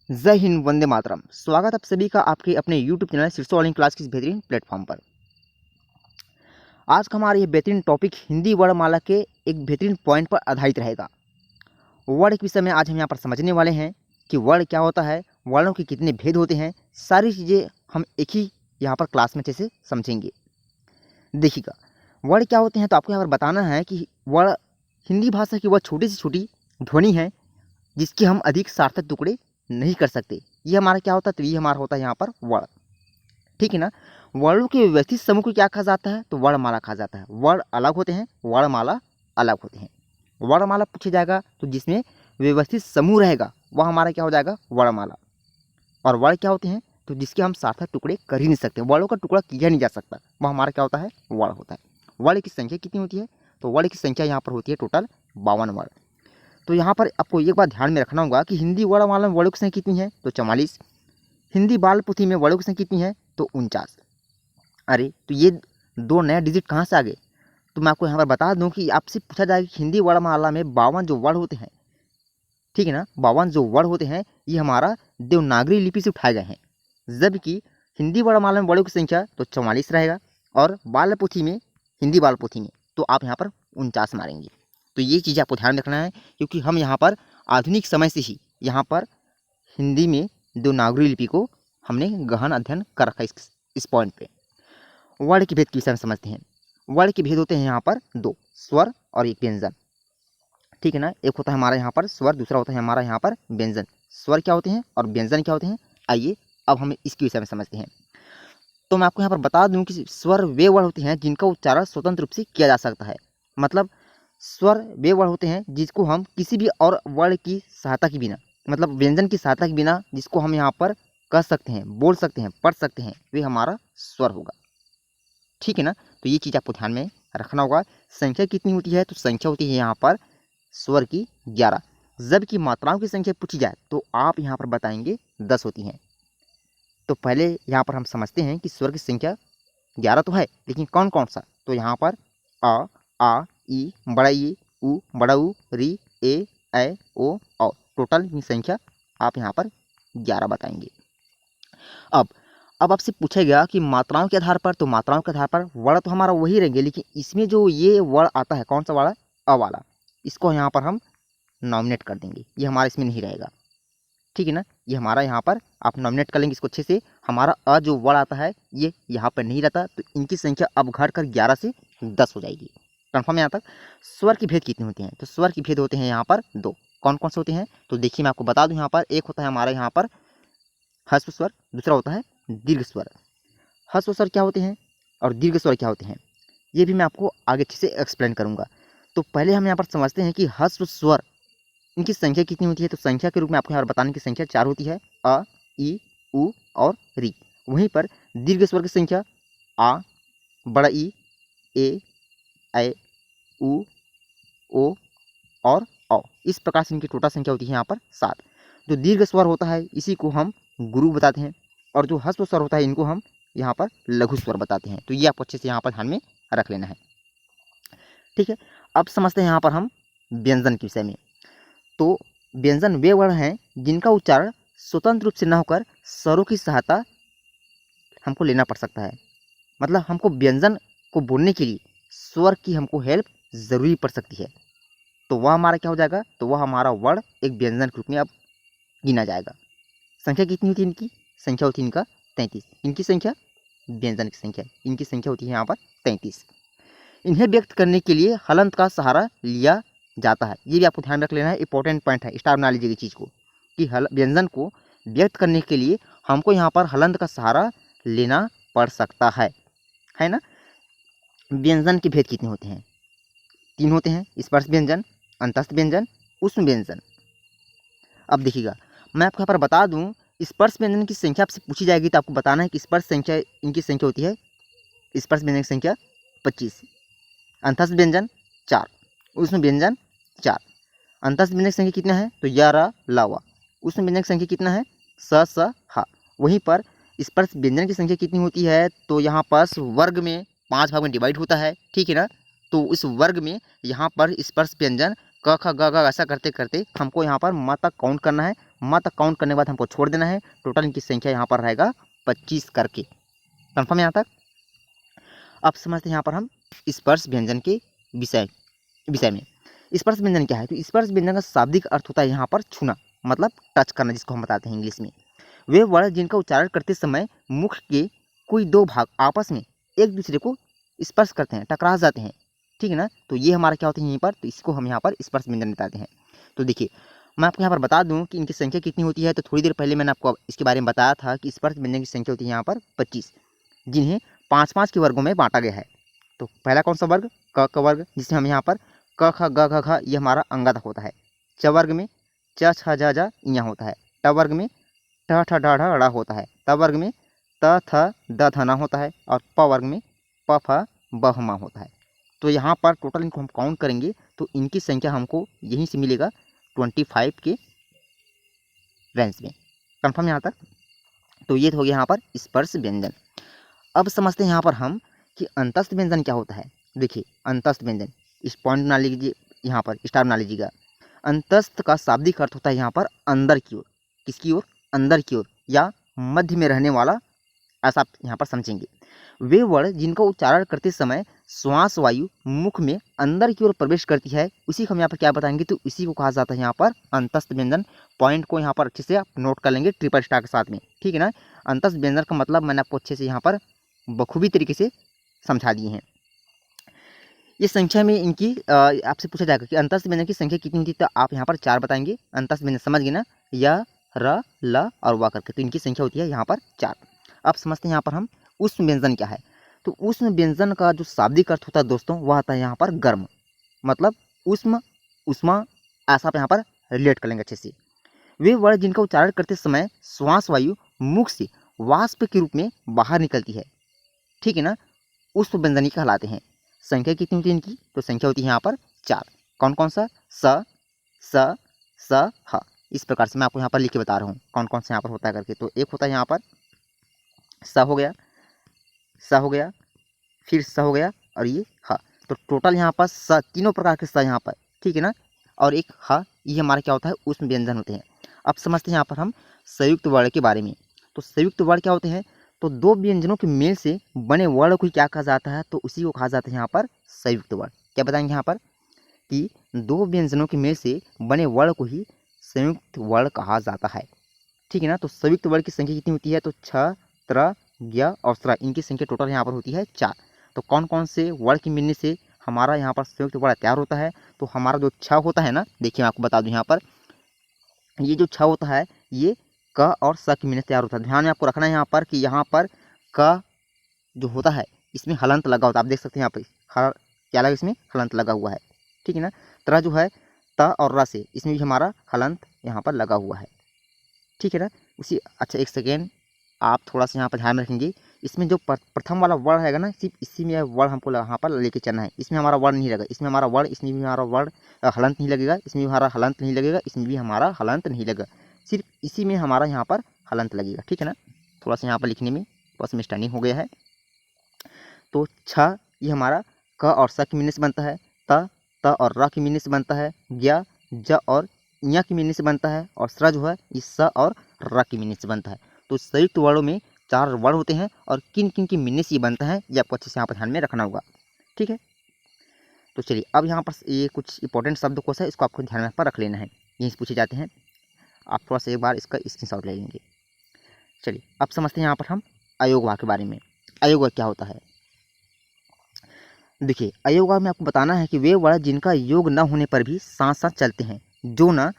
जय हिंद, वंदे मातरम। स्वागत आप सभी का आपके अपने यूट्यूब चैनल शीर्षो ऑनलाइन क्लास की इस बेहतरीन प्लेटफॉर्म पर। आज का हमारा यह बेहतरीन टॉपिक हिंदी वर्णमाला के एक बेहतरीन पॉइंट पर आधारित रहेगा। वर्ण के विषय में आज हम यहाँ पर समझने वाले हैं कि वर्ण क्या होता है, वर्णों के कितने भेद होते हैं। सारी चीज़ें हम एक ही यहाँ पर क्लास में अच्छे से समझेंगे। देखिएगा, वर्ण क्या होते हैं तो आपको यहाँ पर बताना है कि वर्ण हिंदी भाषा की वह छोटी से छोटी ध्वनि है जिसके हम अधिक सार्थक टुकड़े नहीं कर सकते। ये हमारा क्या होता है, तो ये हमारा होता है यहाँ पर वर्ण। ठीक है ना। वर्णों के व्यवस्थित समूह को क्या कहा जाता है, तो वर्णमाला कहा जाता है। वर्ण अलग होते हैं, वर्णमाला अलग होते हैं। वर्णमाला पूछा जाएगा तो जिसमें व्यवस्थित समूह रहेगा वह हमारा क्या हो जाएगा, वर्णमाला। और वर्ण क्या होते हैं, तो जिसके हम सार्थक टुकड़े कर ही नहीं सकते, वर्णों का टुकड़ा किया नहीं जा सकता, वह हमारा क्या होता है, वर्ण होता है। वर्ण की संख्या कितनी होती है, तो वर्ण की संख्या यहाँ पर होती है टोटल 52 वर्ण। तो यहाँ पर आपको एक बात ध्यान में रखना होगा कि हिंदी वर्णमाला में वर्णों की संख्या कितनी है, तो 44। हिंदी बाल पोथी में वर्णों की संख्या कितनी है, तो 49। अरे तो ये दो नया डिजिट कहाँ से आ गए, तो मैं आपको यहाँ पर बता दूं कि आपसे पूछा जाए कि हिंदी वर्णमाला में 52 जो वर्ण होते हैं, ठीक है ना, 52 जो वर्ण होते हैं ये हमारा देवनागरी लिपि से उठाए गए हैं। जबकि हिंदी वर्णमाला में वर्णों की संख्या तो 44 रहेगा, और बाल पोथी में, हिंदी बाल पोथी में तो आप यहाँ पर 49 मारेंगे। तो ये चीज़ आपको ध्यान रखना है, क्योंकि हम यहाँ पर आधुनिक समय से ही यहाँ पर हिंदी में देवनागरी लिपि को हमने गहन अध्ययन कर रखा है। इस पॉइंट पे वर्ण के भेद के विषय में समझते हैं। वर्ण के भेद होते हैं यहाँ पर दो, स्वर और एक व्यंजन। ठीक है ना, एक होता है हमारा यहाँ पर स्वर, दूसरा होता है हमारा यहाँ पर व्यंजन। स्वर क्या होते हैं और व्यंजन क्या होते हैं, आइए अब हम इसके विषय में समझते हैं। तो मैं आपको यहाँ पर बता दूं कि स्वर वे वर्ण होते हैं जिनका उच्चारण स्वतंत्र रूप से किया जा सकता है। मतलब स्वर वे वर्ण होते हैं जिसको हम किसी भी और वर्ण की सहायता के बिना, मतलब व्यंजन की सहायता के बिना जिसको हम यहाँ पर कह सकते हैं, बोल सकते हैं, पढ़ सकते हैं, वे हमारा स्वर होगा। ठीक है ना, तो ये चीज़ आपको ध्यान में रखना होगा। संख्या कितनी होती है, तो संख्या होती है यहाँ पर स्वर की 11। जबकि मात्राओं की संख्या पूछी जाए तो आप यहाँ पर बताएंगे 10 होती हैं। तो पहले यहाँ पर हम समझते हैं कि स्वर की संख्या 11 तो है, लेकिन कौन कौन सा, तो यहाँ पर अ, आ, ई, बड़ा ई, उ, बड़ा उ, री, ए, ओ, औ। टोटल की संख्या आप यहाँ पर 11 बताएंगे। अब आपसे पूछा गया कि मात्राओं के आधार पर, तो मात्राओं के आधार पर वर्ण तो हमारा वही रहेंगे, लेकिन इसमें जो ये वर्ण आता है, कौन सा वर्ण, अ वाला, इसको यहाँ पर हम नॉमिनेट कर देंगे, ये हमारा इसमें नहीं रहेगा। ठीक है ना, ये हमारा यहाँ पर आप नॉमिनेट कर लेंगे इसको अच्छे से। हमारा अ जो वर्ण आता है ये यहाँ पर नहीं रहता, तो इनकी संख्या अब घटकर 11 से 10 हो जाएगी। कन्फर्म यहाँ तक। स्वर के भेद कितने होते हैं, तो स्वर के भेद होते हैं यहाँ पर दो। कौन कौन से होते हैं, तो देखिए मैं आपको बता दूं। यहाँ पर एक होता है हमारा यहाँ पर ह्रस्व स्वर, दूसरा होता है दीर्घ स्वर। ह्रस्व स्वर क्या होते हैं और दीर्घ स्वर क्या होते हैं, ये भी मैं आपको आगे अच्छे से एक्सप्लेन करूँगा। तो पहले हम यहाँ पर समझते हैं कि ह्रस्व स्वर इनकी संख्या कितनी होती है, तो संख्या के रूप में आपको यहाँ पर बताने की संख्या 4 होती है, अ, ई, उ और री। वहीं पर दीर्घ स्वर की संख्या आ, बड़ा ई, ए, उ, ओ और औ। इस प्रकार से इनकी टोटल संख्या होती है यहाँ पर 7। जो दीर्घ स्वर होता है इसी को हम गुरु बताते हैं, और जो ह्रस्व स्वर होता है इनको हम यहाँ पर लघु स्वर बताते हैं। तो ये आपको अच्छे से यहाँ पर ध्यान में रख लेना है। ठीक है, अब समझते हैं यहाँ पर हम व्यंजन के विषय में। तो व्यंजन वे वर्ण हैं जिनका उच्चारण स्वतंत्र रूप से न होकर स्वरों की सहायता हमको लेना पड़ सकता है। मतलब हमको व्यंजन को बोलने के लिए स्वर की हमको हेल्प ज़रूरी पड़ सकती है। तो वह हमारा क्या हो जाएगा, तो वह हमारा वर्ण एक व्यंजन के रूप में अब गिना जाएगा। संख्या कितनी होती है इनकी, संख्या होती है इनका 33। इनकी संख्या, व्यंजन की संख्या, इनकी संख्या होती है यहाँ पर 33। इन्हें व्यक्त करने के लिए हलंत का सहारा लिया जाता है। ये भी आपको ध्यान रख लेना है, इंपॉर्टेंट पॉइंट है, स्टार बना लीजिएगा चीज़ को, कि व्यंजन को व्यक्त करने के लिए हमको यहाँ पर हलंत का सहारा लेना पड़ सकता है ना। व्यंजन के भेद कितने होते हैं, 3 होते हैं, स्पर्श व्यंजन, अंतस्थ व्यंजन, उष्म व्यंजन। अब देखिएगा, मैं आपको यहाँ पर बता दूँ, स्पर्श व्यंजन की संख्या आपसे पूछी जाएगी तो आपको बताना है कि स्पर्श संख्या, इनकी संख्या होती है, स्पर्श व्यंजन की संख्या 25, अंतस्थ व्यंजन 4, उष्म व्यंजन 4। अंतस्थ व्यंजन की संख्या कितना है, तो यारा लावा। उष्म व्यंजन की संख्या कितना है, स हा। वहीं पर स्पर्श व्यंजन की संख्या कितनी होती है, तो यहाँ पर वर्ग में 5 भाग में डिवाइड होता है। ठीक है ना, तो इस वर्ग में यहाँ पर स्पर्श व्यंजन क ख ग घ ऐसा करते करते हमको यहाँ पर म तक काउंट करना है, म तक काउंट करने के बाद हमको छोड़ देना है। टोटल इनकी संख्या यहाँ पर रहेगा 25 करके। कन्फर्म यहाँ तक। अब समझते हैं यहाँ पर हम स्पर्श व्यंजन के विषय में। स्पर्श व्यंजन क्या है? तो स्पर्श व्यंजन का शाब्दिक अर्थ होता है यहाँ पर छूना, मतलब टच करना, जिसको हम बताते हैं इंग्लिश में। वे वर्ड जिनका उच्चारण करते समय मुख के कोई दो भाग आपस में एक दूसरे को स्पर्श करते हैं, टकरा जाते हैं, ठीक है ना। तो ये हमारा क्या होता है यहीं पर, तो इसको हम यहाँ पर स्पर्श व्यंजन बताते हैं। तो देखिए मैं आपको यहाँ पर बता दूं कि इनकी संख्या कितनी होती है। तो थोड़ी देर पहले मैंने आपको इसके बारे में बताया था कि स्पर्श व्यंजन की संख्या होती है यहाँ पर 25, जिन्हें 5-5 के वर्गों में बांटा गया है। तो पहला कौन सा वर्ग? क का वर्ग, जिसमें हम यहाँ पर क ख ग घ घ ये हमारा अंगाद होता है। च वर्ग में च छ ज ज यहाँ होता है। ट वर्ग में ठ ठ ढ ढ ड़ होता है। त वर्ग में त थ द थ न होता है। और प वर्ग में प फ ब ह म होता है। तो यहाँ पर टोटल इनको हम काउंट करेंगे तो इनकी संख्या हमको यहीं से मिलेगा 25 के रेंज में। कन्फर्म यहाँ तक। तो ये हो गया यहाँ पर स्पर्श व्यंजन। अब समझते हैं यहाँ पर हम कि अंतस्थ व्यंजन क्या होता है। देखिए अंतस्थ व्यंजन, इस पॉइंट बना लीजिए, यहाँ पर स्टार बना लीजिएगा। अंतस्थ का शाब्दिक अर्थ होता है यहाँ पर अंदर की ओर। किसकी ओर? अंदर की ओर, या मध्य में रहने वाला, ऐसा आप यहाँ पर समझेंगे। वे वर्ड जिनका उच्चारण करते समय श्वास वायु मुख में अंदर की ओर प्रवेश करती है, उसी को हम यहाँ पर क्या बताएंगे, तो इसी को कहा जाता है यहाँ पर अंतस्थ व्यंजन। पॉइंट को यहाँ पर अच्छे से आप नोट कर लेंगे ट्रिपल स्टार के साथ में, ठीक है ना। अंतस्थ व्यंजन का मतलब मैंने आपको अच्छे से यहाँ पर बखूबी तरीके से समझा दिए हैं। ये संख्या में इनकी आपसे पूछा जाएगा कि अंतस्थ व्यंजन की संख्या कितनी होती है, तो आप यहाँ पर 4 बताएंगे। अंतस्थ व्यंजन समझ गए ना, य र ल और व करके, तो इनकी संख्या होती है यहाँ पर 4। अब समझते हैं यहाँ पर हम उष्म व्यंजन क्या है। तो उष्म व्यंजन का जो शाब्दिक अर्थ होता है दोस्तों, वह आता है यहाँ पर गर्म, मतलब उष्म, उष्मा, ऐसा आप यहाँ पर रिलेट कर लेंगे अच्छे से। वे वर्ड जिनका उच्चारण करते समय श्वास वायु मुख से वाष्प के रूप में बाहर निकलती है, ठीक है ना, उष्म व्यंजनी कहलाते हैं। संख्या कितनी होती है इनकी? तो संख्या होती है यहाँ पर 4। कौन कौन सा? स, स, स, ह। इस प्रकार से मैं आपको यहाँ पर लिख के बता रहा हूँ कौन कौन सा यहाँ पर होता है करके। तो एक होता है यहाँ पर स हो गया, स हो गया, फिर स हो गया, और ये ह। तो टोटल यहाँ पर स, तीनों प्रकार के स यहाँ पर, ठीक है ना। और एक ह, ये हमारा क्या होता है? उष्म व्यंजन होते हैं। अब समझते हैं यहाँ पर हम संयुक्त वर्ण के बारे में। तो संयुक्त वर्ण क्या होते हैं? तो दो व्यंजनों के मेल से बने वर्ण को क्या कहा जाता है? तो उसी को कहा जाता है यहाँ पर संयुक्त वर्ण। क्या बताएंगे यहाँ पर कि दो व्यंजनों के मेल से बने वर्ण को ही संयुक्त वर्ण कहा जाता है, ठीक है ना। तो संयुक्त वर्ण की संख्या कितनी होती है? तो छ, त्र, ज्ञ और स्र, इनकी संख्या टोटल यहाँ पर होती है 4। तो कौन कौन से वर्ण के मिलने से हमारा यहाँ पर संयुक्त वर्ण तैयार होता है? तो हमारा जो छ होता है ना, देखिए मैं आपको बता दूं यहाँ पर, ये जो छ होता है ये क और स के मिलने से तैयार होता है। ध्यान में आपको रखना है यहाँ पर कि यहाँ पर क जो होता है इसमें हलंत लगा होता है। आप देख सकते हैं यहाँ पर क्या लगा, इसमें हलंत लगा हुआ है, ठीक है ना। त्र जो है त और र से, इसमें भी हमारा हलंत यहाँ पर लगा हुआ है, ठीक है ना। उसी, अच्छा एक सेकेंड, आप थोड़ा सा यहाँ पर ध्यान रखेंगे। इसमें जो प्रथम वाला वर्ण है ना, सिर्फ इसी में वर्ण हमको यहाँ पर लेके चलना है। इसमें हमारा वर्ण नहीं लगेगा, इसमें हमारा वर्ण, इसमें भी हमारा वर्ण हलंत नहीं लगेगा, इसमें भी हमारा हलंत नहीं लगेगा, इसमें भी हमारा हलंत नहीं लगेगा, सिर्फ इसी में हमारा यहाँ पर हलंत लगेगा, ठीक है ना। थोड़ा सा यहाँ पर लिखने में बस मिस्टेकिंग हो गया है। तो छ ये हमारा क और स की मिलने से बनता है, त और र की मिलने से बनता है, ज्ञ, ज और ञ की मिलने से बनता है, और स्र जो है इस स और र की मिलने से बनता है। तो संयुक्त वर्णों में 4 वर्ण होते हैं, और किन किन की मिलने से ये बनता है ये आपको अच्छे से यहाँ पर ध्यान में रखना होगा, ठीक है। तो चलिए अब यहाँ पर ये कुछ इंपॉर्टेंट शब्दकोश है, इसको आपको ध्यान में पर रख लेना है, यहीं से पूछे जाते हैं। आप थोड़ा सा एक बार इसका स्क्रीनशॉट ले लेंगे। चलिए अब समझते हैं यहाँ पर हम अयोगवा के बारे में। अयोगवा क्या होता है? देखिए अयोगवा में आपको बताना है कि वे वर्ण जिनका योग न होने पर भी साथ साथ चलते हैं, जो न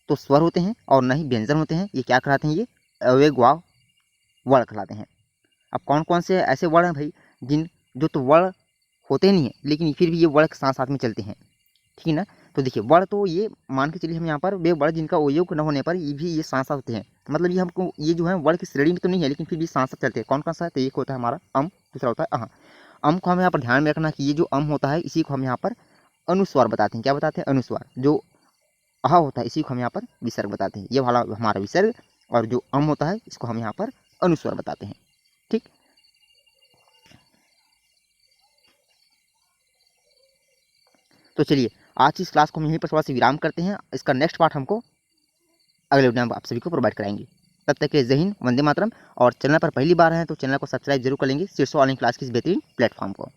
तो स्वर होते हैं और न ही व्यंजन होते हैं, ये क्या कहलाते हैं? ये अयोगवा वर्ण कहलाते हैं। अब कौन कौन से ऐसे वर्ण हैं भाई, जिन जो तो वर्ण होते नहीं हैं लेकिन फिर भी ये वर्ण साथ साथ में चलते हैं, ठीक है ना। तो देखिए वर्ण तो ये मान के चलिए हम यहाँ पर वे वर्ण जिनका योग न होने पर ये भी ये साथ साथ होते हैं, मतलब ये हमको ये जो है वर्ण की श्रेणी में तो नहीं है लेकिन फिर भी साथ साथ चलते हैं। कौन कौन सा है? तो एक होता है हमारा अम, दूसरा होता है अह। अम को हम यहाँ पर ध्यान में रखना कि ये जो अम होता है इसी को हम यहाँ पर अनुस्वार बताते हैं। क्या बताते हैं? अनुस्वार। जो अह होता है इसी को हम यहाँ पर विसर्ग बताते हैं। ये वाला हमारा विसर्ग, और जो अम होता है इसको हम यहाँ पर अनुस्वार बताते हैं, ठीक। तो चलिए आज की इस क्लास को हम यहीं पर थोड़ा सा विराम करते हैं। इसका नेक्स्ट पार्ट हमको अगले वीडियो में आप सभी को प्रोवाइड कराएंगे। तब तक के लिए जय हिंद, वंदे मातरम। और चैनल पर पहली बार हैं तो चैनल को सब्सक्राइब जरूर कर लेंगे शीर्षों ऑनलाइन क्लास की इस बेहतरीन प्लेटफॉर्म को।